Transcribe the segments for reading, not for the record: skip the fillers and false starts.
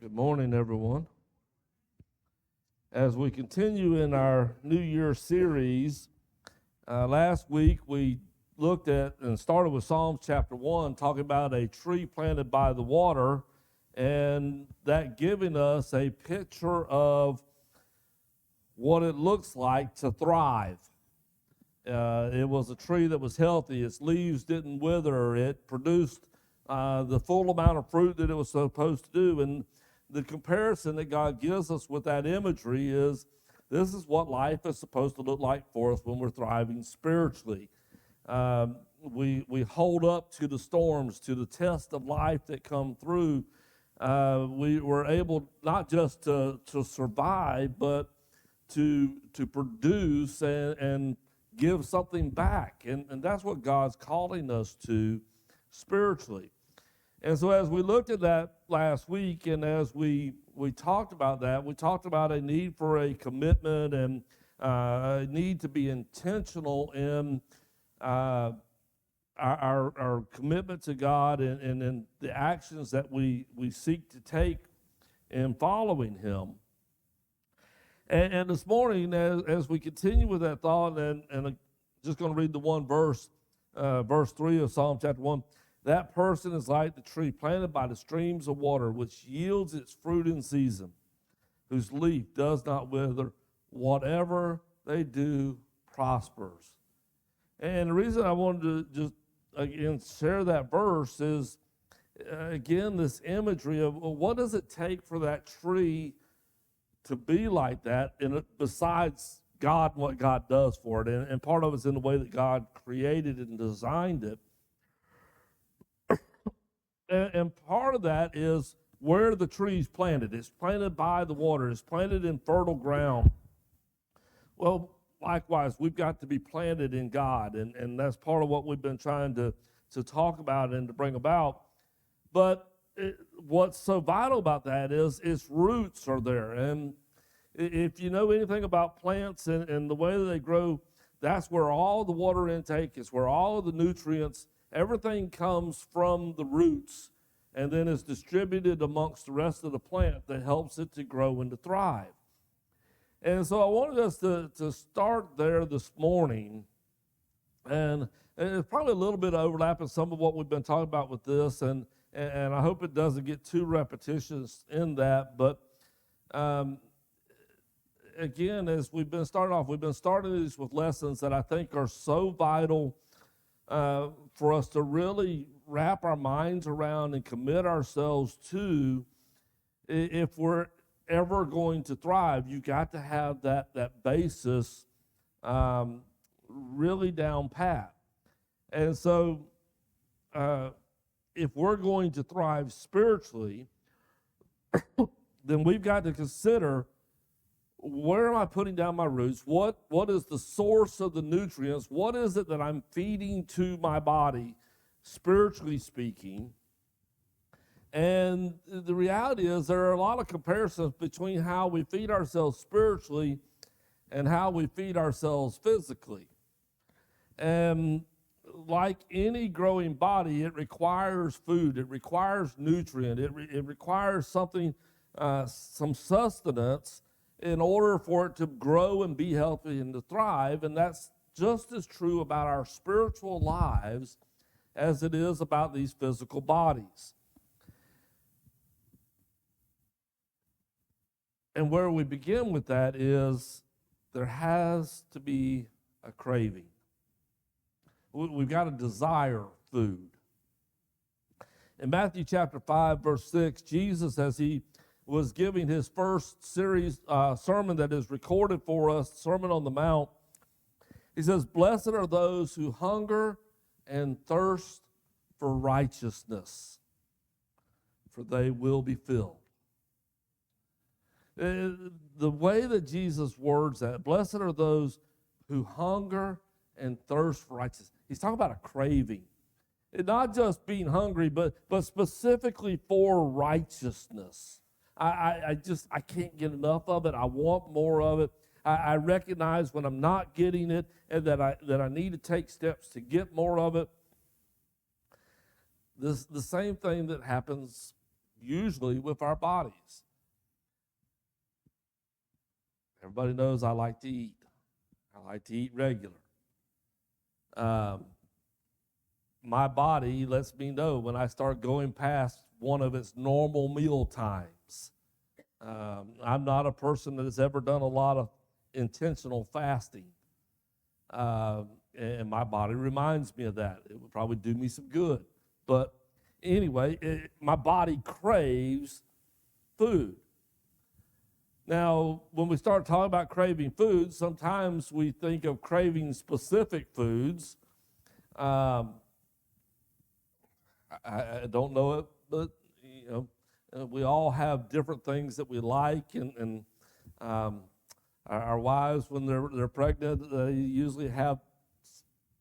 Good morning, everyone. As we continue in our New Year series, last week we looked at and started with Psalms chapter 1, talking about a tree planted by the water, and that giving us a picture of what it looks like to thrive. It was a tree that was healthy. Its leaves didn't wither. It produced the full amount of fruit that it was supposed to do. And the comparison that God gives us with that imagery is this is what life is supposed to look like for us when we're thriving spiritually. We hold up to the storms, to the test of life that come through. We were able not just to survive, but to produce and give something back. And that's what God's calling us to spiritually. And so as we looked at that last week, and as we talked about that, we talked about a need for a commitment and a need to be intentional in our commitment to God and in the actions that we seek to take in following Him. And this morning, as we continue with that thought, and I'm just going to read the one verse, verse 3 of Psalm chapter 1. That person is like the tree planted by the streams of water, which yields its fruit in season, whose leaf does not wither. Whatever they do prospers. And the reason I wanted to just, again, share that verse is, again, this imagery of, well, what does it take for that tree to be like that, and besides God and what God does for it. And part of it's in the way that God created it and designed it. And part of that is where the tree's planted. It's planted by the water. It's planted in fertile ground. Well, likewise, we've got to be planted in God, and that's part of what we've been trying to talk about and to bring about. But what's so vital about that is its roots are there. And if you know anything about plants and the way that they grow, that's where all the water intake is, where all of the nutrients, everything comes from the roots and then is distributed amongst the rest of the plant that helps it to grow and to thrive. And so I wanted us to start there this morning. And it's probably a little bit of overlap in some of what we've been talking about with this, and I hope it doesn't get too repetitious in that. But again, as we've been starting these with lessons that I think are so vital for us to really wrap our minds around and commit ourselves to. If we're ever going to thrive, you got to have that basis really down pat. And so if we're going to thrive spiritually, then we've got to consider, where am I putting down my roots? What is the source of the nutrients? What is it that I'm feeding to my body, spiritually speaking? And the reality is there are a lot of comparisons between how we feed ourselves spiritually and how we feed ourselves physically. And like any growing body, it requires food. It requires nutrient. It requires something, some sustenance, in order for it to grow and be healthy and to thrive. And that's just as true about our spiritual lives as it is about these physical bodies. And where we begin with that is there has to be a craving. We've got to desire food. In Matthew chapter 5, verse 6, Jesus, as he was giving his first series sermon that is recorded for us, Sermon on the Mount, he says, "Blessed are those who hunger and thirst for righteousness, for they will be filled." The way that Jesus words that, blessed are those who hunger and thirst for righteousness. He's talking about a craving. Not just being hungry, but specifically for righteousness. I can't get enough of it. I want more of it. I recognize when I'm not getting it and that I need to take steps to get more of it. The same thing that happens usually with our bodies. Everybody knows I like to eat. I like to eat regular. My body lets me know when I start going past one of its normal meal times. I'm not a person that has ever done a lot of intentional fasting. And my body reminds me of that. It would probably do me some good. But anyway, my body craves food. Now, when we start talking about craving food, sometimes we think of craving specific foods. I don't know it, but we all have different things that we like, and our wives, when they're pregnant, they usually have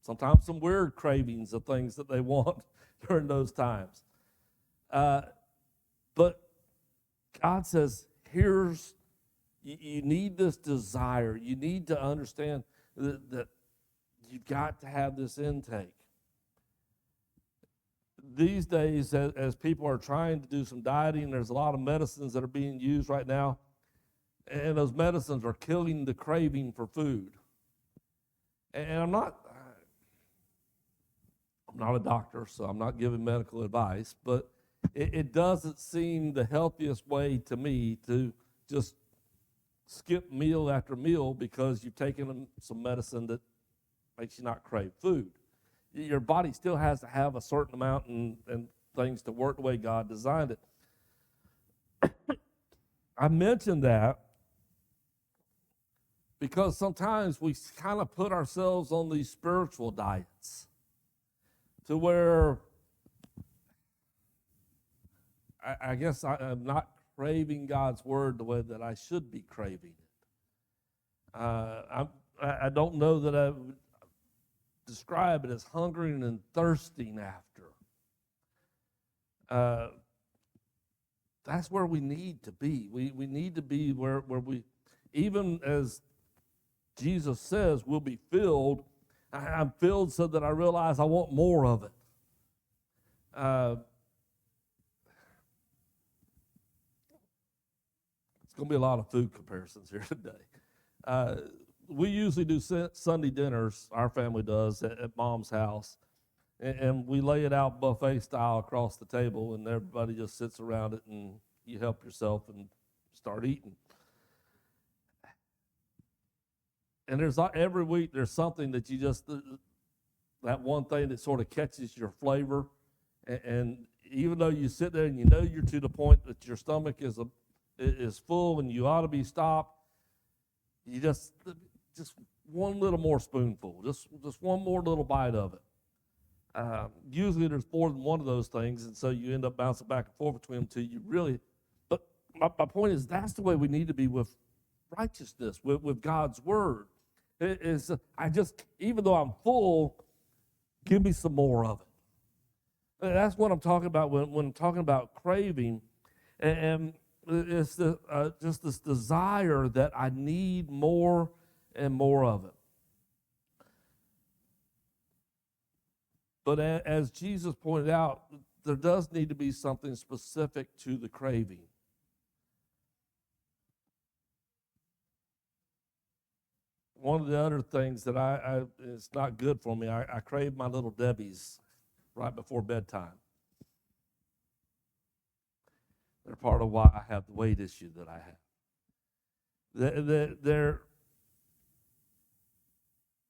sometimes some weird cravings of things that they want during those times. But God says, you need this desire. You need to understand that you've got to have this intake. These days, as people are trying to do some dieting, there's a lot of medicines that are being used right now, and those medicines are killing the craving for food. And I'm not a doctor, so I'm not giving medical advice, but it doesn't seem the healthiest way to me to just skip meal after meal because you've taken some medicine that makes you not crave food. Your body still has to have a certain amount and things to work the way God designed it. I mentioned that because sometimes we kind of put ourselves on these spiritual diets to where I guess I'm not craving God's word the way that I should be craving it. I don't know that I would describe it as hungering and thirsting after. That's where we need to be. We need to be where we, even as Jesus says, we'll be filled. I'm filled so that I realize I want more of it. It's going to be a lot of food comparisons here today. We usually do Sunday dinners, our family does, at Mom's house. And we lay it out buffet style across the table, and everybody just sits around it, and you help yourself and start eating. And every week there's something that you just, that one thing that sort of catches your flavor. And even though you sit there and you know you're to the point that your stomach is full and you ought to be stopped, you just one little more spoonful, just one more little bite of it. Usually there's more than one of those things, and so you end up bouncing back and forth between them till you really, but my point is that's the way we need to be with righteousness, with God's word. Even though I'm full, give me some more of it. And that's what I'm talking about when I'm talking about craving, and it's just this desire that I need more and more of it. But as Jesus pointed out, there does need to be something specific to the craving. One of the other things that it's not good for me, I crave my Little Debbie's right before bedtime. They're part of why I have the weight issue that I have.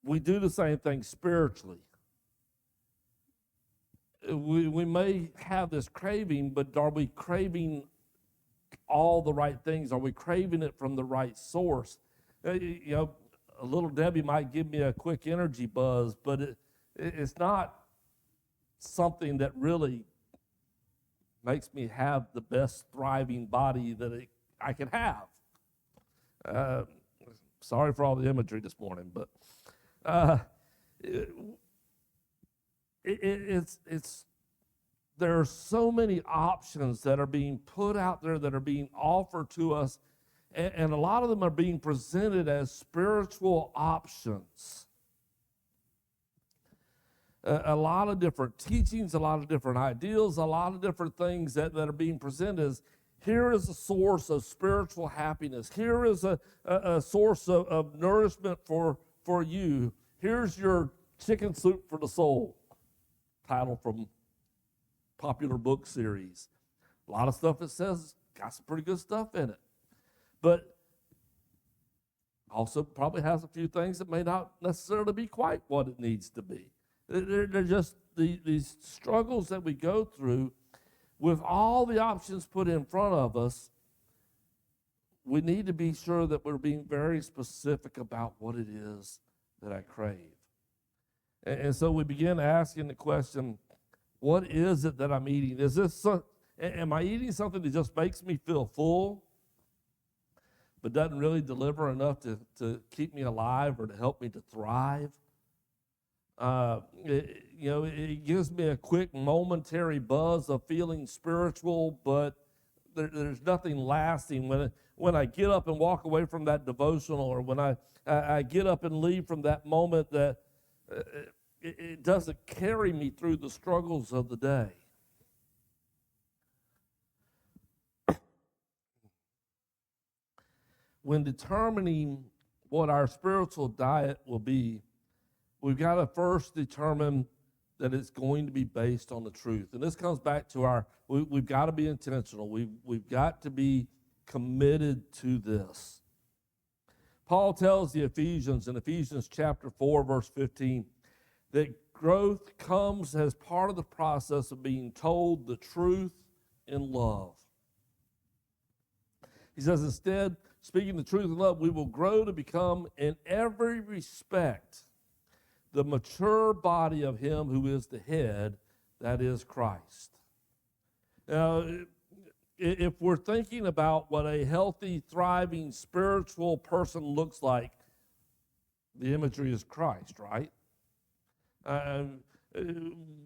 We do the same thing spiritually. We may have this craving, but are we craving all the right things? Are we craving it from the right source? A Little Debbie might give me a quick energy buzz, but it's not something that really makes me have the best thriving body that I can have. Sorry for all the imagery this morning, but there are so many options that are being put out there, that are being offered to us, and a lot of them are being presented as spiritual options. a lot of different teachings, a lot of different ideals, a lot of different things that are being presented as here is a source of spiritual happiness. Here is a source of nourishment for you. Here's your chicken soup for the soul, title from popular book series. A lot of stuff it says got some pretty good stuff in it. But also probably has a few things that may not necessarily be quite what it needs to be. They're just these struggles that we go through with all the options put in front of us. We need to be sure that we're being very specific about what it is that I crave. And so we begin asking the question, what is it that I'm eating? Am I eating something that just makes me feel full, but doesn't really deliver enough to keep me alive or to help me to thrive? It gives me a quick momentary buzz of feeling spiritual, but there's nothing lasting. When I get up and walk away from that devotional, or when I get up and leave from that moment, that it doesn't carry me through the struggles of the day. When determining what our spiritual diet will be, we've got to first determine that it's going to be based on the truth. And this comes back to we've got to be intentional. We've got to be committed to this. Paul tells the Ephesians in Ephesians chapter 4, verse 15, that growth comes as part of the process of being told the truth in love. He says, instead, speaking the truth in love, we will grow to become, in every respect, the mature body of him who is the head, that is Christ. Now, if we're thinking about what a healthy, thriving, spiritual person looks like, the imagery is Christ, right?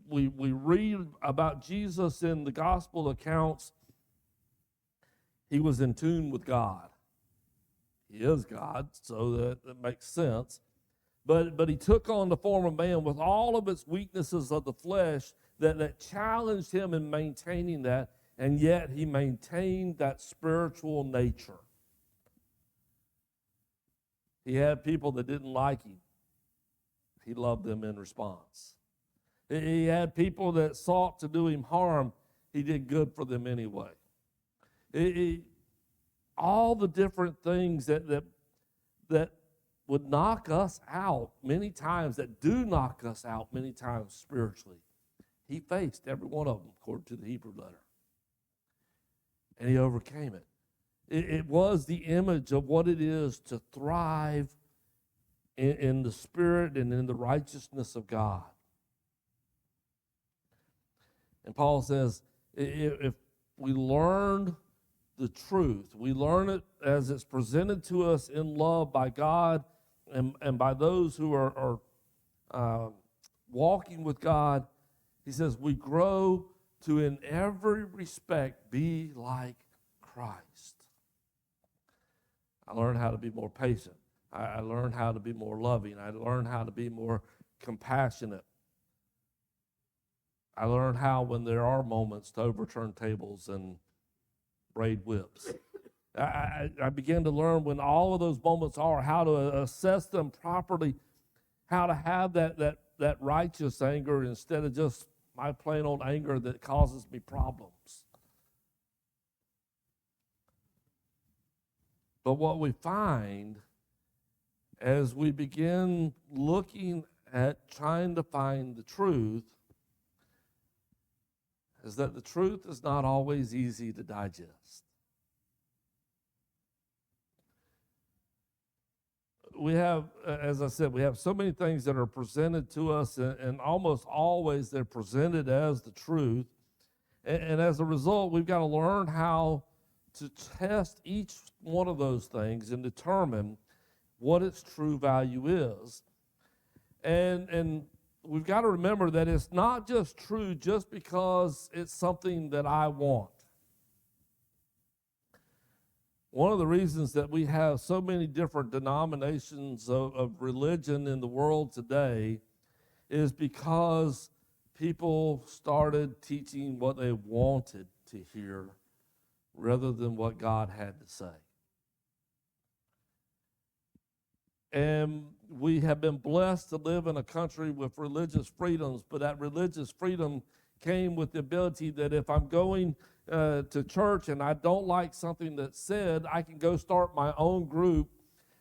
We read about Jesus in the gospel accounts. He was in tune with God. He is God, so that makes sense. But he took on the form of man with all of its weaknesses of the flesh that challenged him in maintaining that, and yet he maintained that spiritual nature. He had people that didn't like him. He loved them in response. He had people that sought to do him harm. He did good for them anyway. All the different things that would knock us out many times, that do knock us out many times spiritually, he faced every one of them according to the Hebrew letter. And he overcame it. It was the image of what it is to thrive in the Spirit and in the righteousness of God. And Paul says, if we learn the truth, we learn it as it's presented to us in love by God and by those who are walking with God, he says, we grow to in every respect be like Christ. I learned how to be more patient. I learned how to be more loving. I learned how to be more compassionate. I learned how, when there are moments, to overturn tables and braid whips. I began to learn when all of those moments are, how to assess them properly, how to have that righteous anger instead of just my plain old anger that causes me problems. But what we find as we begin looking at trying to find the truth is that the truth is not always easy to digest. We have, as I said, we have so many things that are presented to us, and almost always they're presented as the truth. And as a result, we've got to learn how to test each one of those things and determine what its true value is. And we've got to remember that it's not just true just because it's something that I want. One of the reasons that we have so many different denominations of religion in the world today is because people started teaching what they wanted to hear rather than what God had to say. And we have been blessed to live in a country with religious freedoms, but that religious freedom came with the ability that if I'm going to church and I don't like something that's said, I can go start my own group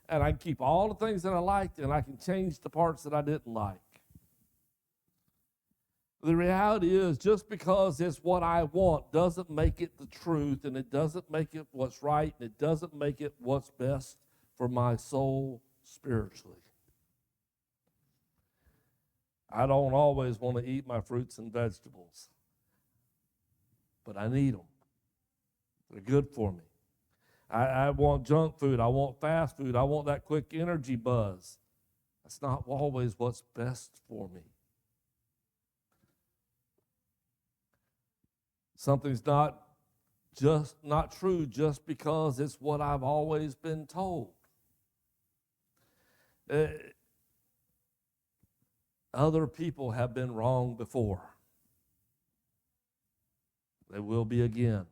and I can keep all the things that I liked and I can change the parts that I didn't like. The reality is, just because it's what I want doesn't make it the truth, and it doesn't make it what's right, and it doesn't make it what's best for my soul spiritually. I don't always want to eat my fruits and vegetables, but I need them. They're good for me. I want junk food. I want fast food. I want that quick energy buzz. That's not always what's best for me. Something's not true just because it's what I've always been told. Other people have been wrong before. They will be again.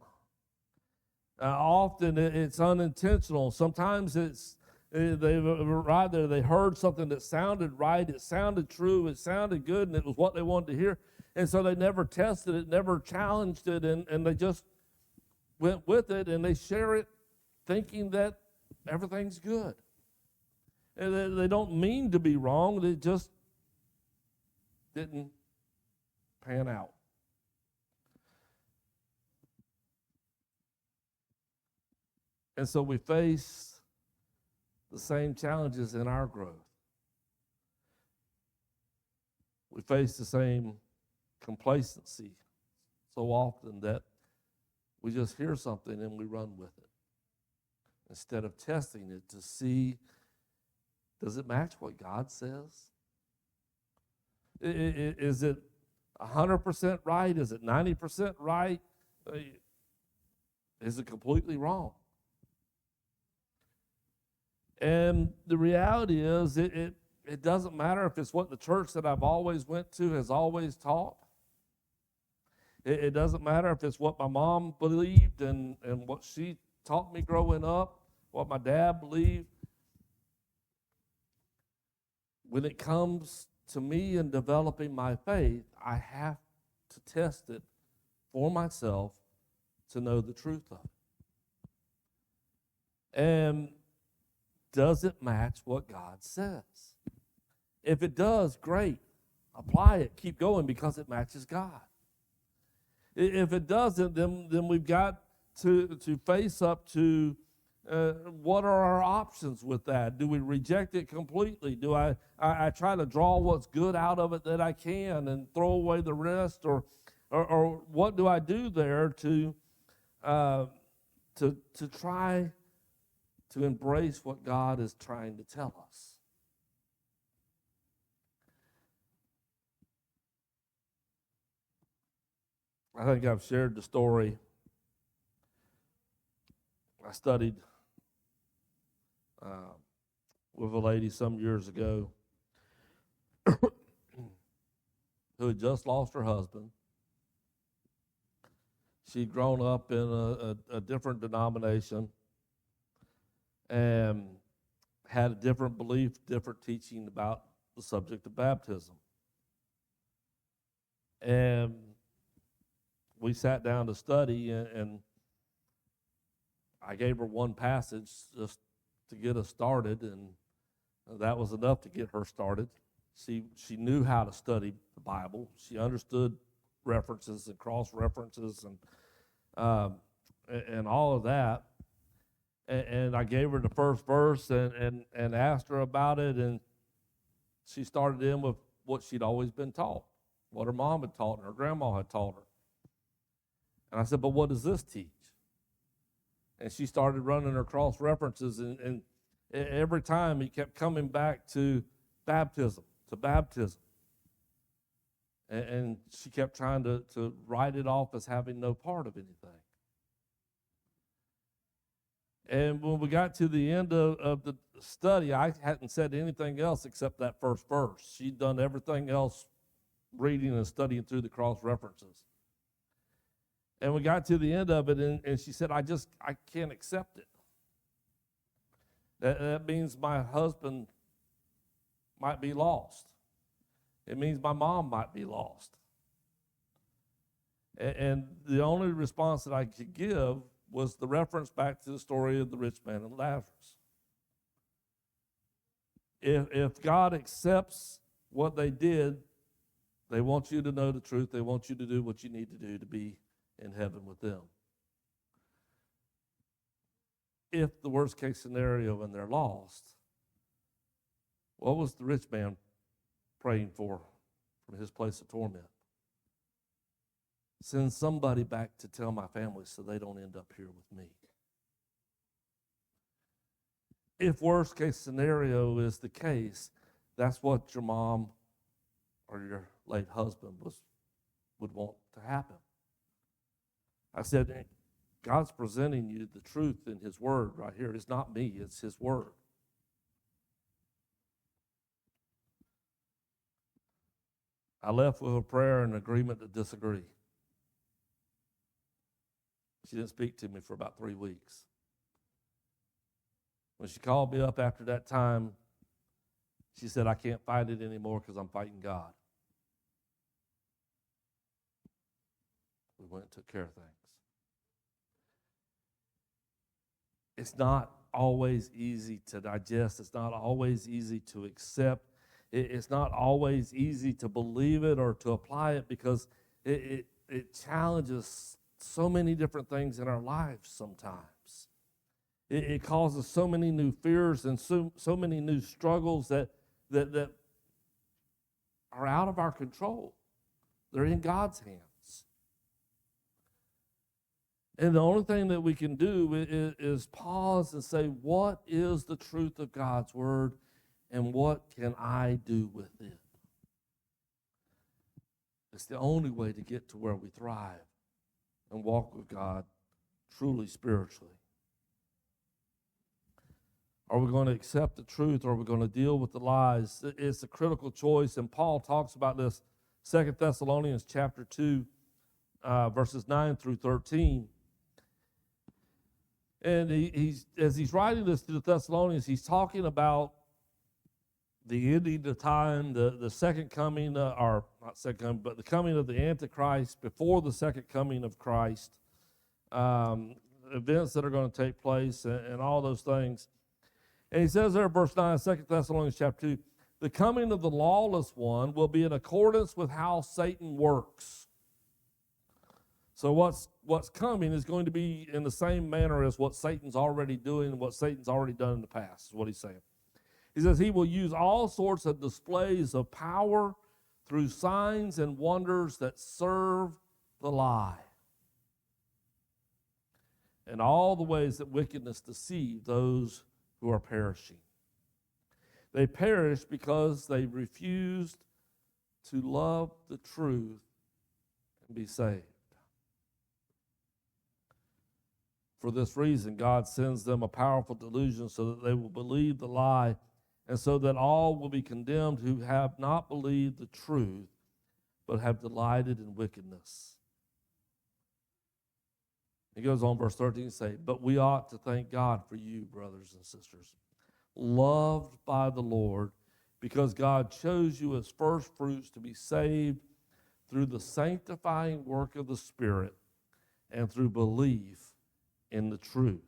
Often it's unintentional. Sometimes they heard something that sounded right, it sounded true, it sounded good, and it was what they wanted to hear. And so they never tested it, never challenged it, and they just went with it, and they share it thinking that everything's good. And they don't mean to be wrong, they just didn't pan out. And so we face the same challenges in our growth. We face the same complacency so often that we just hear something and we run with it instead of testing it to see, does it match what God says? Is it 100% right? Is it 90% right? Is it completely wrong? And the reality is it doesn't matter if it's what the church that I've always went to has always taught. It doesn't matter if it's what my mom believed and what she taught me growing up, what my dad believed. When it comes to me and developing my faith, I have to test it for myself to know the truth of it. And does it match what God says? If it does, great. Apply it. Keep going because it matches God. If it doesn't, then we've got to face up to what are our options with that? Do we reject it completely? Do I try to draw what's good out of it that I can and throw away the rest? Or what do I do there to try to embrace what God is trying to tell us? I think I've shared the story. I studied with a lady some years ago who had just lost her husband. She'd grown up in a different denomination and had a different belief, different teaching about the subject of baptism. And we sat down to study, and I gave her one passage just to get us started, and that was enough to get her started. She knew how to study the Bible. She understood references and cross-references and all of that. And I gave her the first verse and asked her about it, and she started in with what she'd always been taught, what her mom had taught and her grandma had taught her. And I said, but what does this teach? And she started running her cross references, and every time he kept coming back to baptism. And she kept trying to write it off as having no part of anything. And when we got to the end of the study, I hadn't said anything else except that first verse. She'd done everything else, reading and studying through the cross references. And we got to the end of it, and she said, I can't accept it. That means my husband might be lost. It means my mom might be lost. And the only response that I could give was the reference back to the story of the rich man and Lazarus. If God accepts what they did, they want you to know the truth. They want you to do what you need to do to be in heaven with them. If the worst case scenario and they're lost, what was the rich man praying for from his place of torment? Send somebody back to tell my family so they don't end up here with me. If worst case scenario is the case, that's what your mom or your late husband would want to happen. I said, God's presenting you the truth in his word right here. It's not me, it's his word. I left with a prayer and agreement to disagree. She didn't speak to me for about 3 weeks. When she called me up after that time, she said, I can't fight it anymore because I'm fighting God. We went and took care of things. It's not always easy to digest. It's not always easy to accept. It's not always easy to believe it or to apply it because it challenges so many different things in our lives sometimes. It causes so many new fears and so many new struggles that are out of our control. They're in God's hands. And the only thing that we can do is pause and say, what is the truth of God's word and what can I do with it? It's the only way to get to where we thrive and walk with God truly spiritually. Are we going to accept the truth or are we going to deal with the lies? It's a critical choice, and Paul talks about this, 2 Thessalonians chapter 2, verses 9 through 13. And as he's writing this to the Thessalonians, he's talking about the ending of time, the second coming, or not second coming, but the coming of the Antichrist before the second coming of Christ, events that are going to take place and all those things. And he says there in verse 9, 2 Thessalonians chapter 2, the coming of the lawless one will be in accordance with how Satan works. So what's coming is going to be in the same manner as what Satan's already doing and what Satan's already done in the past, is what he's saying. He says he will use all sorts of displays of power through signs and wonders that serve the lie. And all the ways that wickedness deceives those who are perishing. They perish because they refused to love the truth and be saved. For this reason, God sends them a powerful delusion so that they will believe the lie, and so that all will be condemned who have not believed the truth, but have delighted in wickedness. He goes on, verse 13, to say, but we ought to thank God for you, brothers and sisters, loved by the Lord, because God chose you as first fruits to be saved through the sanctifying work of the Spirit and through belief in the truth.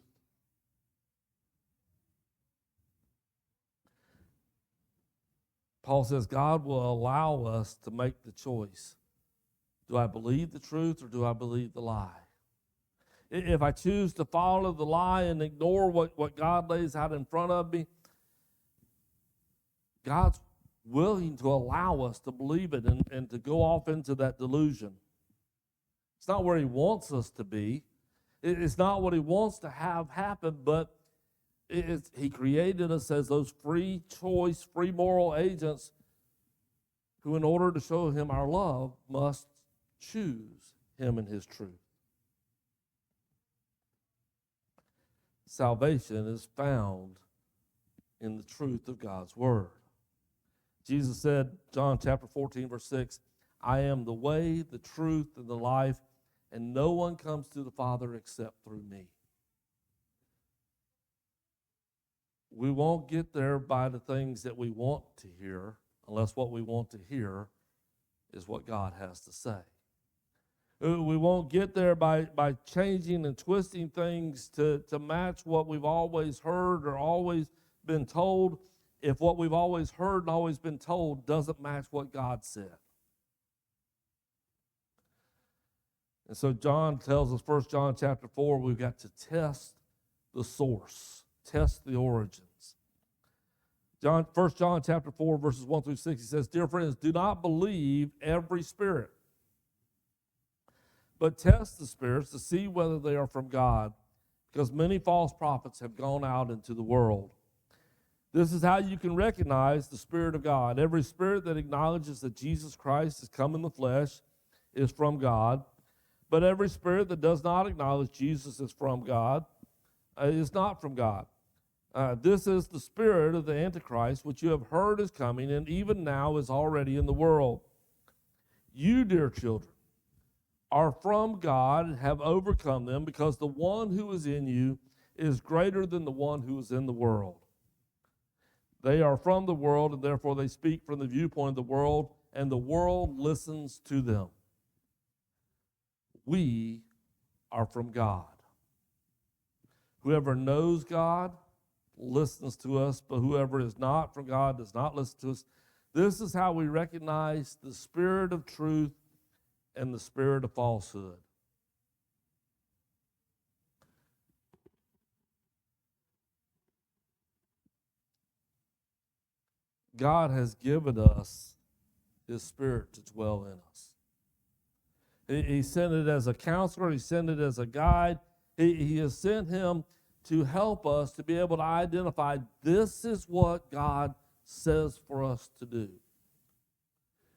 Paul says God will allow us to make the choice. Do I believe the truth or do I believe the lie? If I choose to follow the lie and ignore what God lays out in front of me, God's willing to allow us to believe it and to go off into that delusion. It's not where he wants us to be. It's not what he wants to have happen, but he created us as those free choice, free moral agents who, in order to show him our love, must choose him and his truth. salvation is found in the truth of God's word. Jesus said, John chapter 14, verse 6, I am the way, the truth, and the life, and no one comes to the Father except through me. We won't get there by the things that we want to hear, unless what we want to hear is what God has to say. We won't get there by changing and twisting things to match what we've always heard or always been told, if what we've always heard and always been told doesn't match what God said. And so John tells us, 1 John chapter 4, we've got to test the source, test the origins. 1 John chapter 4, verses 1 through 6, he says, Dear friends, do not believe every spirit, but test the spirits to see whether they are from God, because many false prophets have gone out into the world. This is how you can recognize the Spirit of God. Every spirit that acknowledges that Jesus Christ has come in the flesh is from God, but every spirit that does not acknowledge Jesus is from God is not from God. This is the spirit of the Antichrist, which you have heard is coming, and even now is already in the world. You, dear children, are from God and have overcome them, because the one who is in you is greater than the one who is in the world. They are from the world, and therefore they speak from the viewpoint of the world, and the world listens to them. We are from God. Whoever knows God listens to us, but whoever is not from God does not listen to us. This is how we recognize the spirit of truth and the spirit of falsehood. God has given us His Spirit to dwell in us. He sent it as a counselor. He sent it as a guide. He has sent Him to help us to be able to identify this is what God says for us to do.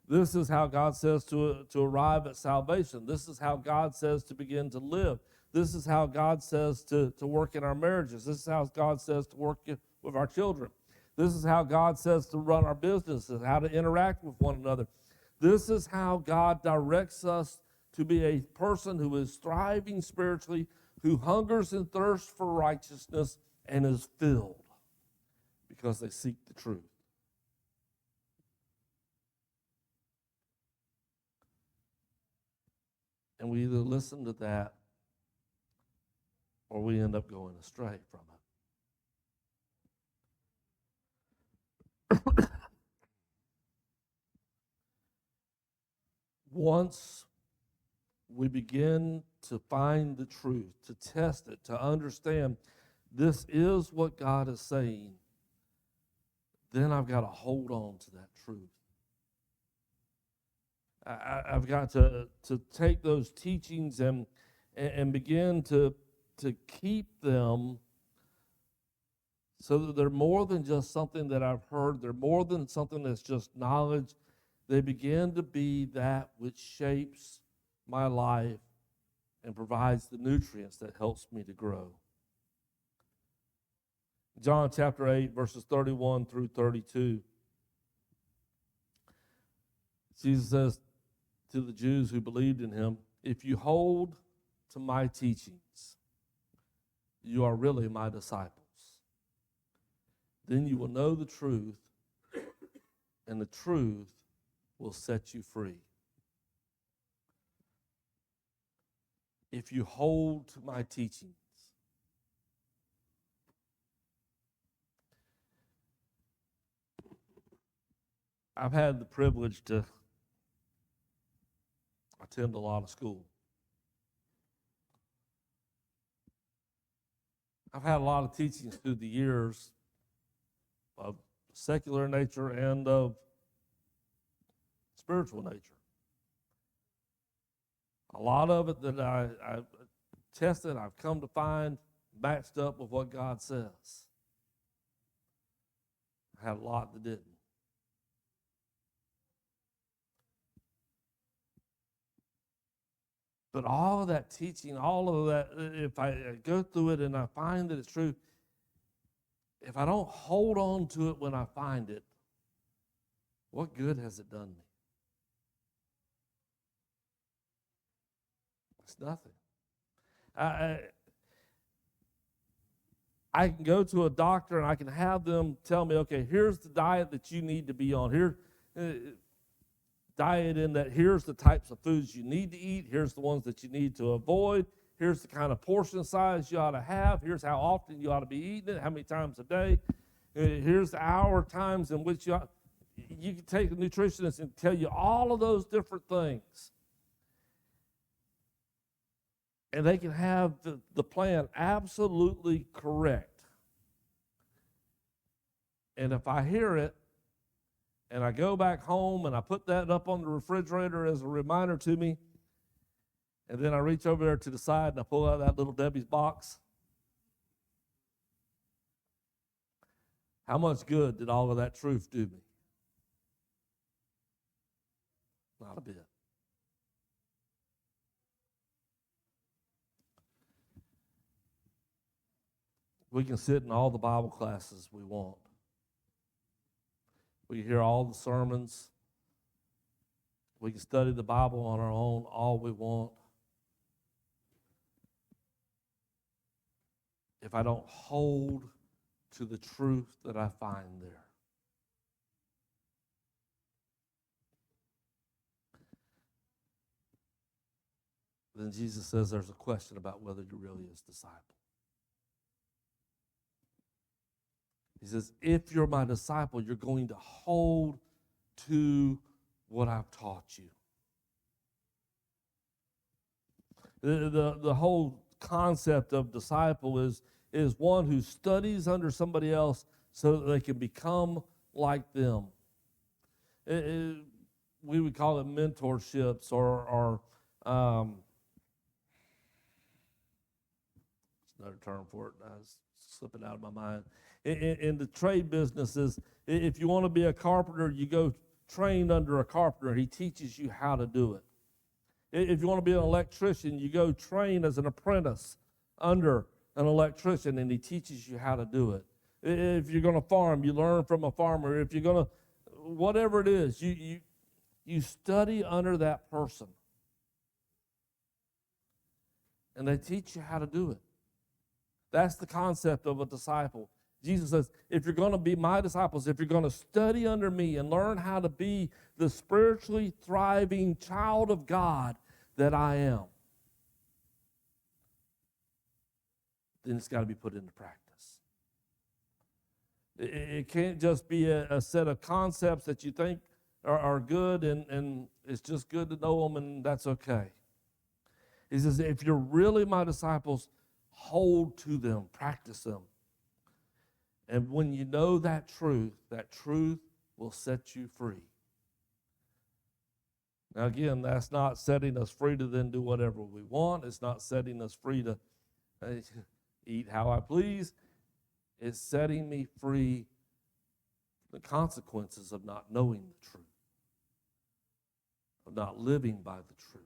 This is how God says to arrive at salvation. This is how God says to begin to live. This is how God says to work in our marriages. This is how God says to work with our children. This is how God says to run our businesses, how to interact with one another. This is how God directs us to be a person who is thriving spiritually, who hungers and thirsts for righteousness and is filled because they seek the truth. And we either listen to that or we end up going astray from it. Once we begin to find the truth, to test it, to understand this is what God is saying, then I've got to hold on to that truth. I've got to take those teachings and begin to keep them so that they're more than just something that I've heard. They're more than something that's just knowledge. They begin to be that which shapes my life and provides the nutrients that helps me to grow. John chapter 8, verses 31 through 32. Jesus says to the Jews who believed in him, if you hold to my teachings, you are really my disciples. Then you will know the truth, and the truth will set you free. If you hold to my teachings, I've had the privilege to attend a lot of school. I've had a lot of teachings through the years of secular nature and of spiritual nature. A lot of it that I tested, I've come to find matched up with what God says. I had a lot that didn't. But all of that teaching, all of that, if I go through it and I find that it's true, if I don't hold on to it when I find it, what good has it done me? It's nothing. I can go to a doctor and I can have them tell me, okay, here's the diet that you need to be on. Diet in that here's the types of foods you need to eat. Here's the ones that you need to avoid. Here's the kind of portion size you ought to have. Here's how often you ought to be eating it, how many times a day. Here's the hour times in which you can take a nutritionist and tell you all of those different things. And they can have the plan absolutely correct. And if I hear it, and I go back home and I put that up on the refrigerator as a reminder to me, and then I reach over there to the side and I pull out that little Debbie's box, how much good did all of that truth do me? Not a bit. We can sit in all the Bible classes we want. We can hear all the sermons. We can study the Bible on our own all we want. If I don't hold to the truth that I find there. Then Jesus says there's a question about whether you're really his disciple. He says, if you're my disciple, you're going to hold to what I've taught you. The whole concept of disciple is one who studies under somebody else so that they can become like them. We would call it mentorships or another term for it. It's slipping out of my mind. In the trade businesses, if you want to be a carpenter, you go train under a carpenter. He teaches you how to do it. If you want to be an electrician, you go train as an apprentice under an electrician, and he teaches you how to do it. If you're going to farm, you learn from a farmer. If you're going to, whatever it is, you study under that person. And they teach you how to do it. That's the concept of a disciple. Jesus says, if you're going to be my disciples, if you're going to study under me and learn how to be the spiritually thriving child of God that I am, then it's got to be put into practice. It can't just be a set of concepts that you think are good and it's just good to know them and that's okay. He says, if you're really my disciples, hold to them, practice them. And when you know that truth will set you free. Now again, that's not setting us free to then do whatever we want. It's not setting us free to eat how I please. It's setting me free from the consequences of not knowing the truth, of not living by the truth.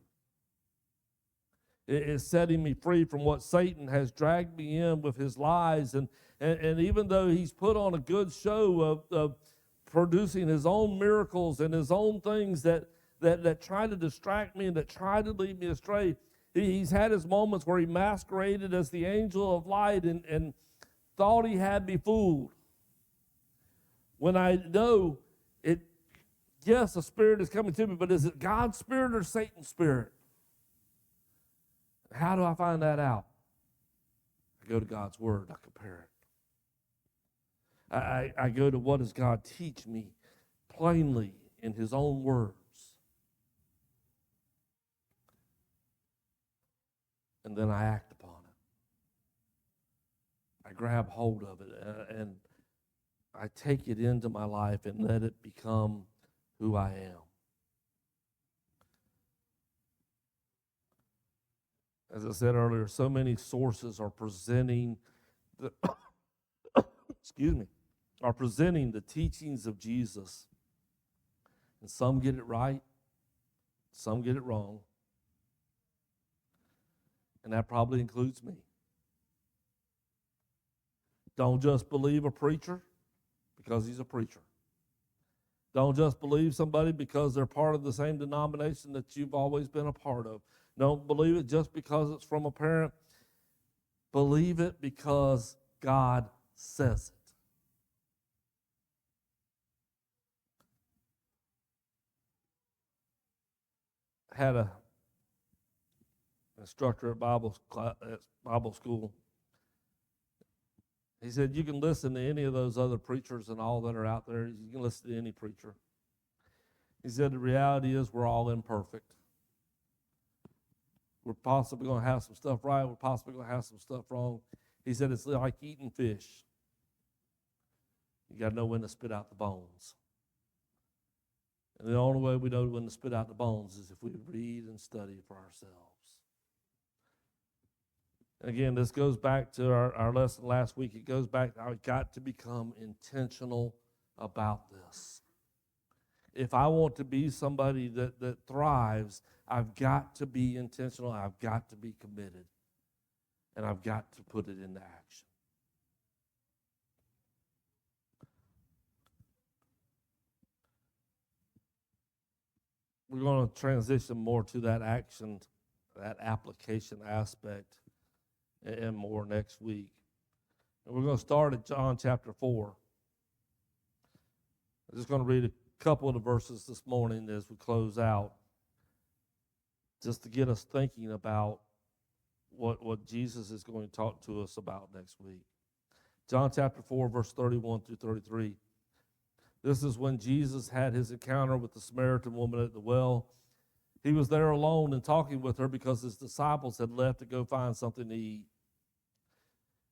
It is setting me free from what Satan has dragged me in with his lies. And even though he's put on a good show of producing his own miracles and his own things that try to distract me and that try to lead me astray, he's had his moments where he masqueraded as the angel of light and thought he had me fooled. When I know it, yes, a spirit is coming to me, but is it God's spirit or Satan's spirit? How do I find that out? I go to God's word, I compare it. I go to what does God teach me plainly in his own words. And then I act upon it. I grab hold of it and I take it into my life and let it become who I am. As I said earlier, so many sources are presenting the are presenting the teachings of Jesus. And some get it right, some get it wrong. And that probably includes me. Don't just believe a preacher because he's a preacher. Don't just believe somebody because they're part of the same denomination that you've always been a part of. Don't believe it just because it's from a parent. Believe it because God says it. Had an instructor at Bible school. He said, you can listen to any of those other preachers and all that are out there. You can listen to any preacher. He said, the reality is we're all imperfect. We're possibly going to have some stuff right. We're possibly going to have some stuff wrong. He said, it's like eating fish. You got to know when to spit out the bones. And the only way we know when to spit out the bones is if we read and study for ourselves. And again, this goes back to our lesson last week. It goes back to I've got to become intentional about this. If I want to be somebody that thrives, I've got to be intentional. I've got to be committed. And I've got to put it into action. We're going to transition more to that action, that application aspect, and more next week. And we're going to start at John chapter 4. I'm just going to read a couple of the verses this morning as we close out, just to get us thinking about what Jesus is going to talk to us about next week. John chapter 4, verse 31 through 33. This is when Jesus had his encounter with the Samaritan woman at the well. He was there alone and talking with her because his disciples had left to go find something to eat.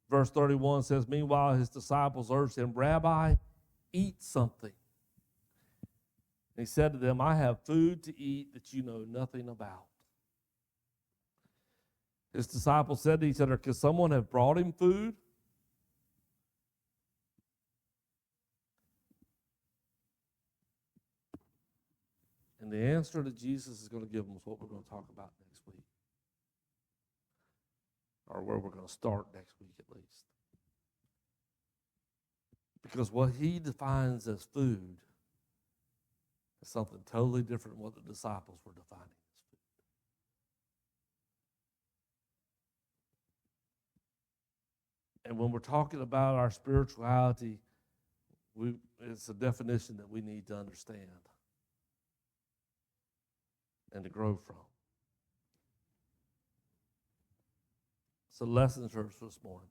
Verse 31 says, meanwhile, his disciples urged him, Rabbi, eat something. And he said to them, I have food to eat that you know nothing about. His disciples said to each other, could someone have brought him food? And the answer that Jesus is going to give them is what we're going to talk about next week. Or where we're going to start next week at least. Because what he defines as food is something totally different than what the disciples were defining as food. And when we're talking about our spirituality, it's a definition that we need to understand and to grow from. So, lesson church this morning.